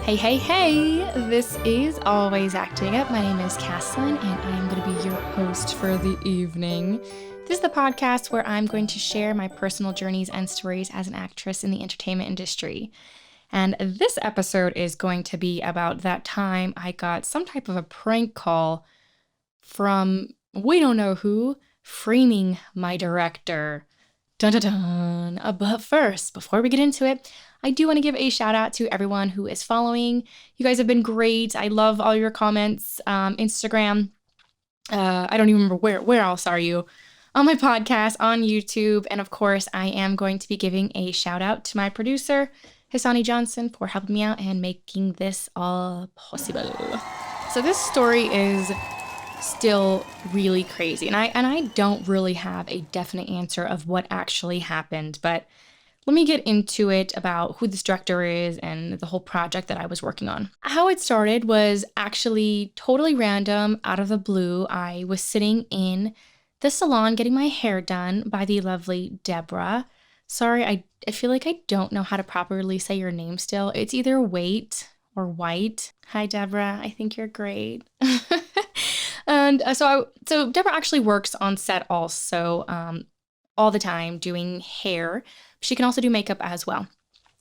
Hey, this is Always Acting Up. My name is Caslin, and I'm going to be your host for the evening. This is the podcast where I'm going to share my personal journeys and stories as an actress in the entertainment industry. And this episode is going to be about that time I got some type of a prank call from we don't know who, framing my director. Dun dun dun. But first, before we get into it, I do want to give a shout out to everyone who is following. You guys have been great. I love all your comments. Instagram. I don't even remember where else are you? On my podcast, on YouTube. And of course, I am going to be giving a shout out to my producer, Hassani Johnson, for helping me out and making this all possible. So this story is still really crazy. And I don't really have a definite answer of what actually happened, but let me get into it about who this director is and the whole project that I was working on. How it started was actually totally random, out of the blue. I was sitting in the salon getting my hair done by the lovely Deborah. Sorry, I feel like I don't know how to properly say your name still. It's either Wait or White. Hi, Deborah. I think you're great. And so Deborah actually works on set also all the time doing hair. She can also do makeup as well.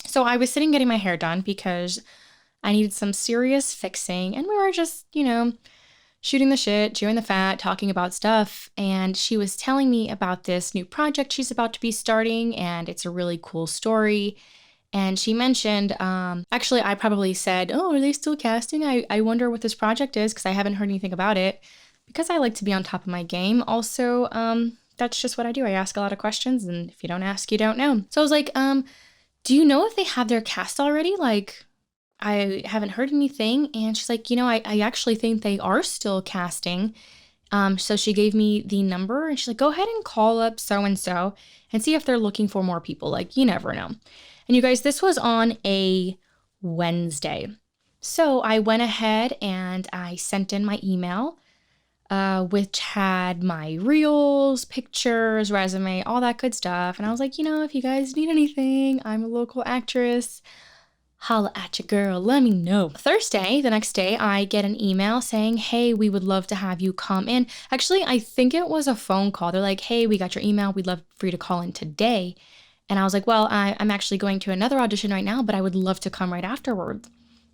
So I was sitting getting my hair done because I needed some serious fixing. And we were just, shooting the shit, chewing the fat, talking about stuff. And she was telling me about this new project she's about to be starting. And it's a really cool story. And she mentioned, actually, I probably said, oh, are they still casting? I wonder what this project is because I haven't heard anything about it. Because I like to be on top of my game. Also, that's just what I do. I ask a lot of questions, and if you don't ask, you don't know. So I was like, do you know if they have their cast already? Like, I haven't heard anything. And she's like, I actually think they are still casting. So she gave me the number, and she's like, go ahead and call up so-and-so and see if they're looking for more people. Like, you never know. And you guys, this was on a Wednesday. So I went ahead and I sent in my email, which had my reels, pictures, resume, all that good stuff. And I was like, if you guys need anything, I'm a local actress. Holla at your girl, let me know. Thursday, the next day, I get an email saying, hey, we would love to have you come in. Actually, I think it was a phone call. They're like, hey, we got your email. We'd love for you to call in today. And I was like, well, I'm actually going to another audition right now, but I would love to come right afterward.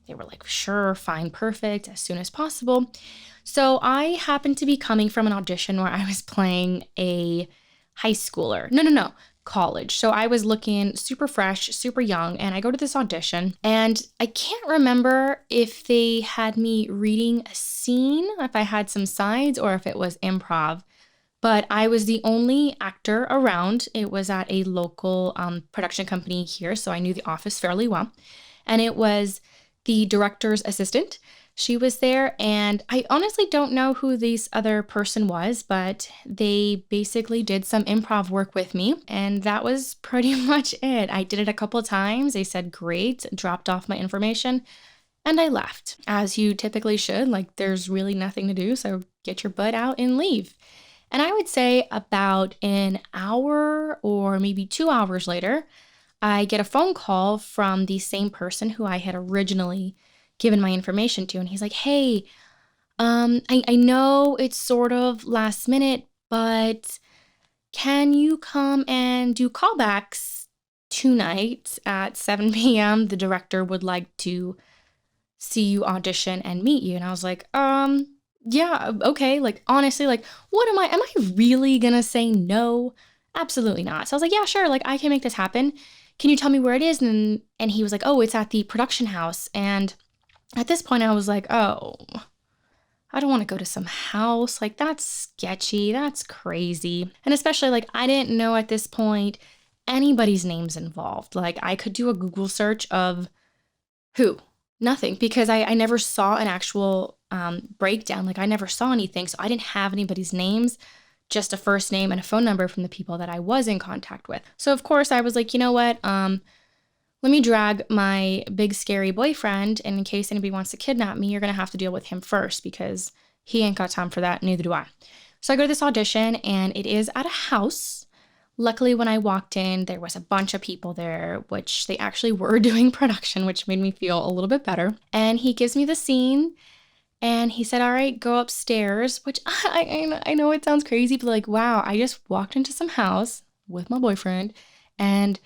They were like, sure, fine, perfect, as soon as possible. So I happened to be coming from an audition where I was playing a high schooler. No, college. So I was looking super fresh, super young, and I go to this audition, and I can't remember if they had me reading a scene, if I had some sides, or if it was improv. But I was the only actor around. It was at a local production company here, so I knew the office fairly well. And it was the director's assistant. She was there, and I honestly don't know who this other person was, but they basically did some improv work with me, and that was pretty much it. I did it a couple of times. They said, great, dropped off my information, and I left, as you typically should. Like, there's really nothing to do, so get your butt out and leave. And I would say about an hour or maybe 2 hours later, I get a phone call from the same person who I had originally given my information to. And he's like, hey, I know it's sort of last minute, but can you come and do callbacks tonight at 7 p.m.? The director would like to see you audition and meet you. And I was like, yeah, okay. Like, honestly, like, am I really gonna say no? Absolutely not. So I was like, yeah, sure. Like, I can make this happen. Can you tell me where it is? And he was like, oh, it's at the production house. And at this point I was like, oh, I don't want to go to some house. Like, that's sketchy. That's crazy. And especially, like, I didn't know at this point anybody's names involved. Like, I could do a Google search of who? Nothing, because I never saw an actual breakdown. Like, I never saw anything. So I didn't have anybody's names, just a first name and a phone number from the people that I was in contact with. So of course I was like, you know what? Let me drag my big scary boyfriend, and in case anybody wants to kidnap me, you're going to have to deal with him first because he ain't got time for that. Neither do I. So I go to this audition, and it is at a house Luckily, when I walked in, there was a bunch of people there, which they actually were doing production, which made me feel a little bit better. And he gives me the scene and he said, all right, go upstairs, which I know it sounds crazy, but like, wow, I just walked into some house with my boyfriend and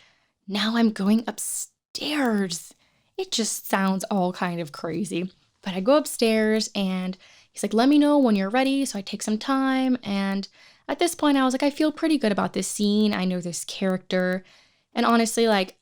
now I'm going upstairs. It just sounds all kind of crazy. But I go upstairs and he's like, let me know when you're ready. So I take some time. And at this point, I was like, I feel pretty good about this scene. I know this character. And honestly, like,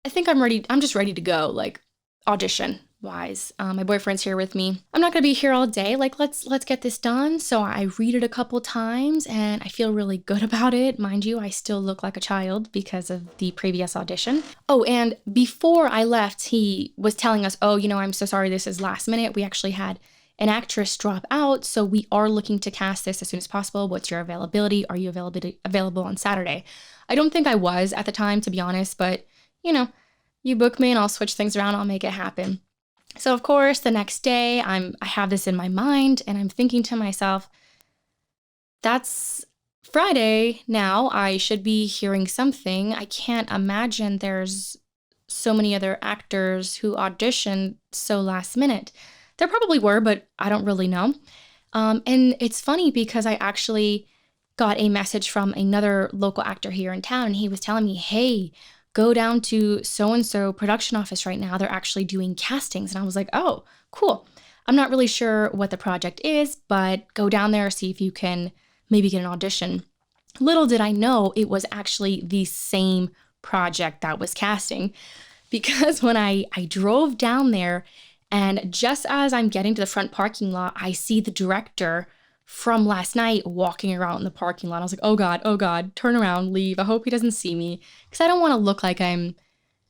I think I'm ready. I'm just ready to go, like, audition wise. My boyfriend's here with me. I'm not gonna be here all day. Like, let's get this done. So I read it a couple times and I feel really good about it. Mind you, I still look like a child because of the previous audition. Oh, and before I left, he was telling us, oh, I'm so sorry, this is last minute. We actually had an actress drop out, so we are looking to cast this as soon as possible. What's your availability? Are you available on Saturday? I don't think I was at the time, to be honest, but you book me and I'll switch things around. I'll make it happen. So of course, the next day I have this in my mind and I'm thinking to myself, that's Friday now. I should be hearing something. I can't imagine there's so many other actors who auditioned so last minute. There probably were, but I don't really know. And it's funny because I actually got a message from another local actor here in town and he was telling me, hey, go down to so-and-so production office right now. They're actually doing castings. And I was like, oh, cool. I'm not really sure what the project is, but go down there, see if you can maybe get an audition. Little did I know it was actually the same project that was casting, because when I drove down there and just as I'm getting to the front parking lot, I see the director from last night walking around in the parking lot. I was like, oh God, turn around, leave. I hope he doesn't see me because I don't want to look like I'm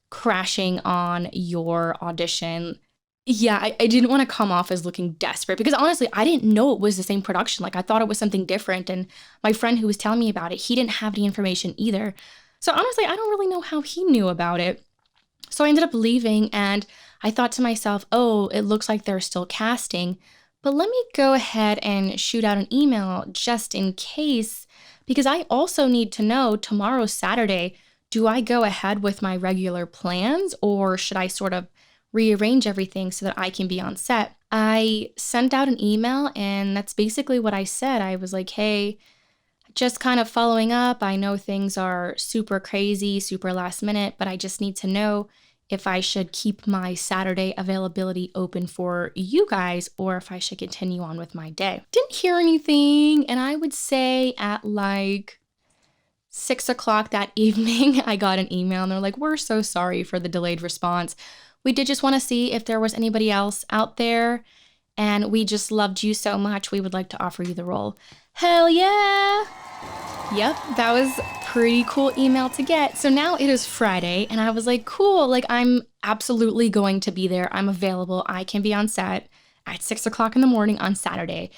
crashing on your audition. Yeah, I didn't want to come off as looking desperate because honestly, I didn't know it was the same production. Like I thought it was something different. And my friend who was telling me about it, he didn't have any information either. So honestly, I don't really know how he knew about it. So I ended up leaving and I thought to myself, oh, it looks like they're still casting. But let me go ahead and shoot out an email just in case, because I also need to know tomorrow's Saturday, do I go ahead with my regular plans or should I sort of rearrange everything so that I can be on set? I sent out an email and that's basically what I said. I was like, hey, just kind of following up. I know things are super crazy, super last minute, but I just need to know if I should keep my Saturday availability open for you guys or if I should continue on with my day. Didn't hear anything. And I would say at like 6 o'clock that evening, I got an email and they're like, we're so sorry for the delayed response. We did just want to see if there was anybody else out there and we just loved you so much. We would like to offer you the role. Hell yeah. Yep, that was a pretty cool email to get. So now it is Friday and I was like, cool, like I'm absolutely going to be there. I'm available. I can be on set at 6 o'clock in the morning on Saturday.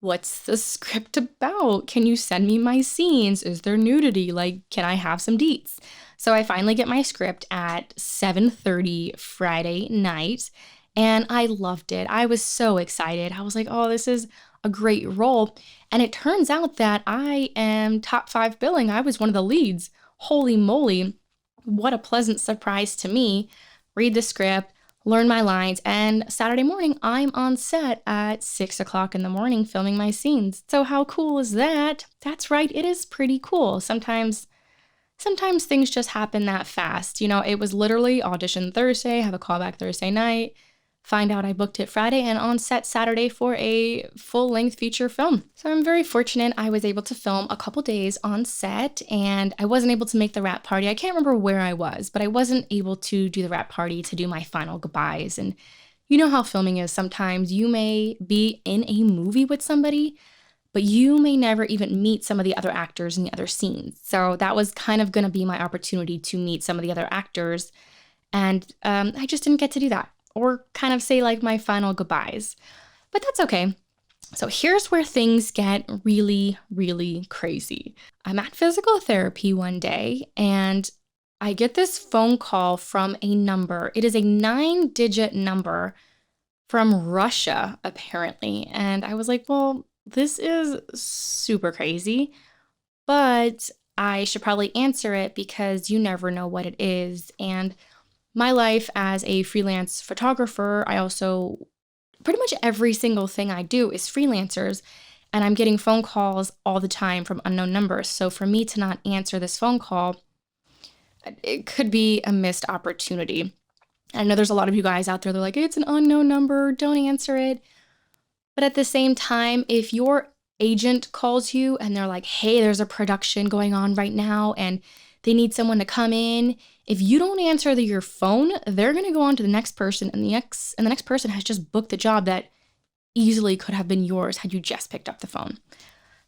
What's the script about? Can you send me my scenes? Is there nudity? Like, can I have some deets? So I finally get my script at 7:30 Friday night and I loved it. I was so excited. I was like, oh, this is a great role. And it turns out that I am top 5 billing. I was one of the leads. Holy moly. What a pleasant surprise to me. Read the script, learn my lines, and Saturday morning, I'm on set at 6 o'clock in the morning filming my scenes. So how cool is that? That's right, it is pretty cool. Sometimes things just happen that fast. It was literally audition Thursday, have a callback Thursday night, find out I booked it Friday and on set Saturday for a full-length feature film. So I'm very fortunate I was able to film a couple days on set and I wasn't able to make the wrap party. I can't remember where I was, but I wasn't able to do the wrap party to do my final goodbyes. And you know how filming is. Sometimes you may be in a movie with somebody, but you may never even meet some of the other actors in the other scenes. So that was kind of going to be my opportunity to meet some of the other actors. And I just didn't get to do that, or kind of say like my final goodbyes, but that's okay. So here's where things get really, really crazy. I'm at physical therapy one day and I get this phone call from a number. It is a 9-digit number from Russia, apparently. And I was like, well, this is super crazy, but I should probably answer it because you never know what it is. And my life as a freelance photographer, I also pretty much every single thing I do is freelancers, and I'm getting phone calls all the time from unknown numbers. So for me to not answer this phone call, it could be a missed opportunity. I know there's a lot of you guys out there, they're like, it's an unknown number, don't answer it. But at the same time, if your agent calls you and they're like, hey, there's a production going on right now and they need someone to come in, if you don't answer your phone, they're going to go on to the next person, and the next person has just booked the job that easily could have been yours had you just picked up the phone.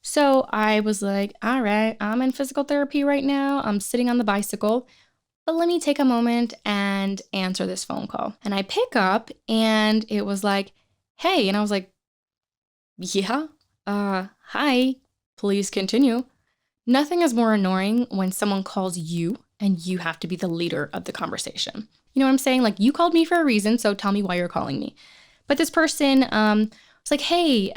So I was like, all right, I'm in physical therapy right now. I'm sitting on the bicycle, but let me take a moment and answer this phone call. And I pick up and it was like, hey, and I was like, yeah, hi, please continue. Nothing is more annoying when someone calls you and you have to be the leader of the conversation. You know what I'm saying? Like, you called me for a reason, so tell me why you're calling me. But this person was like, hey,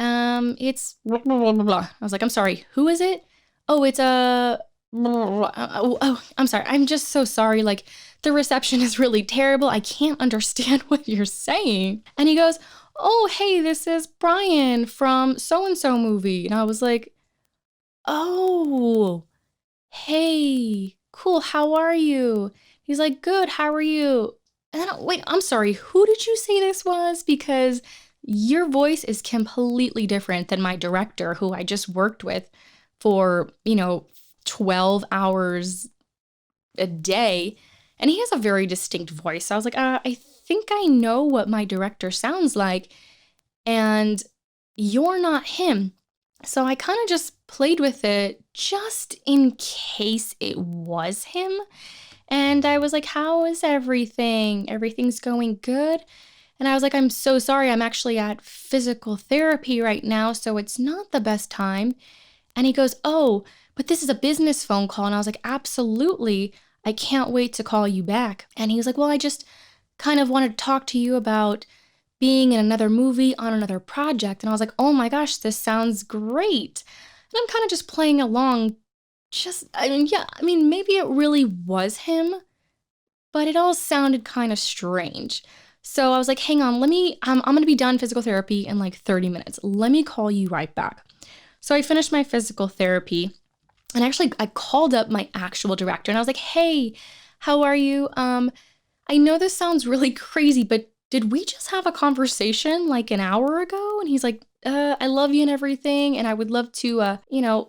it's blah, blah, blah, blah, blah. I was like, I'm sorry, who is it? Oh, it's a... Oh, I'm sorry. I'm just so sorry. Like, the reception is really terrible. I can't understand what you're saying. And he goes, oh, hey, this is Brian from so-and-so movie. And I was like, oh, hey, cool. How are you? He's like, good. How are you? And then, wait, I'm sorry. Who did you say this was? Because your voice is completely different than my director, who I just worked with for, 12 hours a day. And he has a very distinct voice. So I was like, I think I know what my director sounds like. And you're not him. So I kind of just played with it just in case it was him. And I was like, how is everything? Everything's going good? And I was like, I'm so sorry. I'm actually at physical therapy right now, so it's not the best time. And he goes, oh, but this is a business phone call. And I was like, absolutely. I can't wait to call you back. And he was like, well, I just kind of wanted to talk to you about being in another movie on another project. And I was like, oh my gosh, this sounds great. And I'm kind of just playing along. Maybe it really was him, but it all sounded kind of strange. So I was like, hang on, I'm going to be done physical therapy in like 30 minutes. Let me call you right back. So I finished my physical therapy, and actually I called up my actual director and I was like, hey, how are you? I know this sounds really crazy, but did we just have a conversation like an hour ago? And he's like, I love you and everything, and I would love to,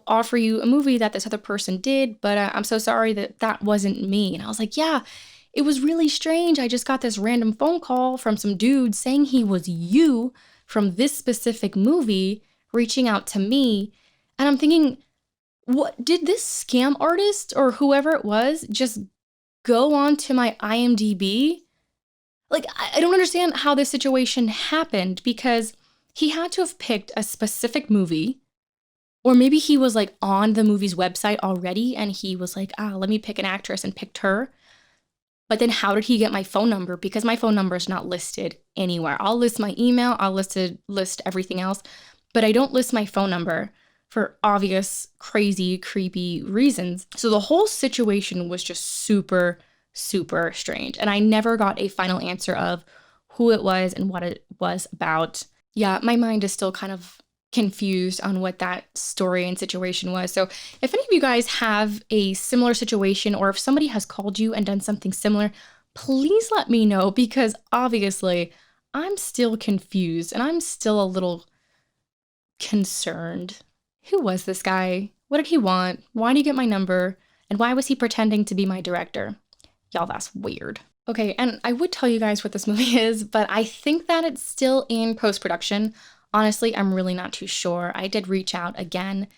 offer you a movie that this other person did, but I'm so sorry that wasn't me. And I was like, yeah, it was really strange. I just got this random phone call from some dude saying he was you from this specific movie reaching out to me. And I'm thinking, what did this scam artist or whoever it was just go on to my IMDb? Like, I don't understand how this situation happened, because he had to have picked a specific movie, or maybe he was like on the movie's website already and he was like, let me pick an actress, and picked her. But then how did he get my phone number? Because my phone number is not listed anywhere. I'll list my email, I'll list everything else, but I don't list my phone number for obvious, crazy, creepy reasons. So the whole situation was just super, super strange. And I never got a final answer of who it was and what it was about. Yeah, my mind is still kind of confused on what that story and situation was. So if any of you guys have a similar situation, or if somebody has called you and done something similar, please let me know, because obviously I'm still confused and I'm still a little concerned. Who was this guy? What did he want? Why did he get my number? And why was he pretending to be my director? Y'all, that's weird. Okay, and I would tell you guys what this movie is, but I think that it's still in post-production. Honestly, I'm really not too sure. I did reach out again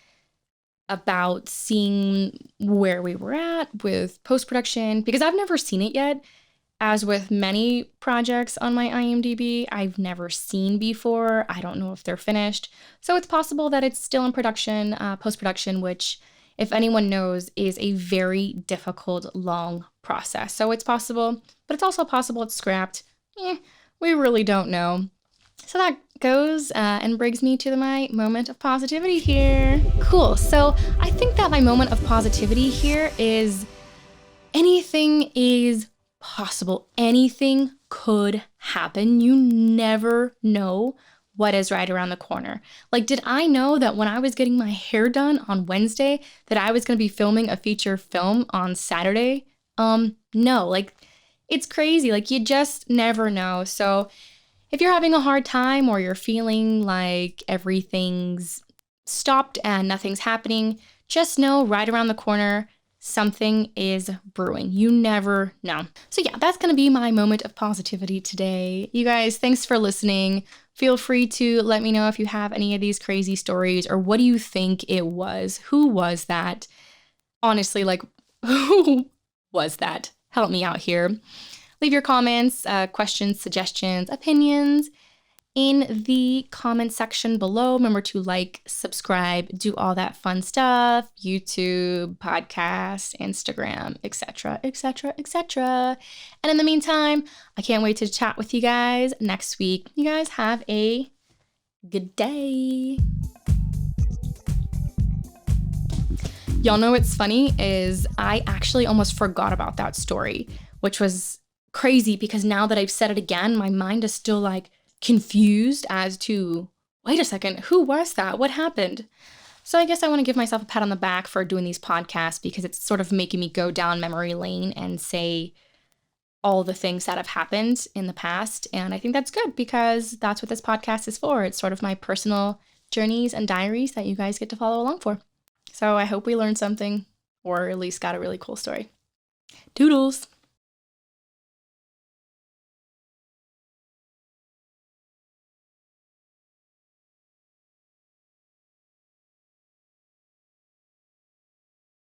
about seeing where we were at with post-production, because I've never seen it yet. As with many projects on my IMDb, I've never seen before. I don't know if they're finished. So it's possible that it's still in production, post-production, which, if anyone knows, is a very difficult, long process. So it's possible, but it's also possible it's scrapped. We really don't know. So that goes and brings me to my moment of positivity here. Cool. So I think that my moment of positivity here is anything is possible. Anything could happen. You never know what is right around the corner. Like, did I know that when I was getting my hair done on Wednesday that I was going to be filming a feature film on Saturday? No, like it's crazy. Like you just never know. So if you're having a hard time or you're feeling like everything's stopped and nothing's happening, just know right around the corner, something is brewing. You never know. So yeah, that's going to be my moment of positivity today. You guys, thanks for listening. Feel free to let me know if you have any of these crazy stories or what do you think it was? Who was that? Honestly, like, who was that? Help me out here. Leave your comments, questions, suggestions, opinions in the comment section below. Remember to like, subscribe, do all that fun stuff, YouTube, podcast, Instagram, etc., etc., etc. And in the meantime, I can't wait to chat with you guys next week. You guys have a good day. Y'all know what's funny is I actually almost forgot about that story, which was crazy because now that I've said it again, my mind is still like confused as to, wait a second, who was that? What happened? So I guess I want to give myself a pat on the back for doing these podcasts because it's sort of making me go down memory lane and say all the things that have happened in the past. And I think that's good because that's what this podcast is for. It's sort of my personal journeys and diaries that you guys get to follow along for. So I hope we learned something or at least got a really cool story. Toodles!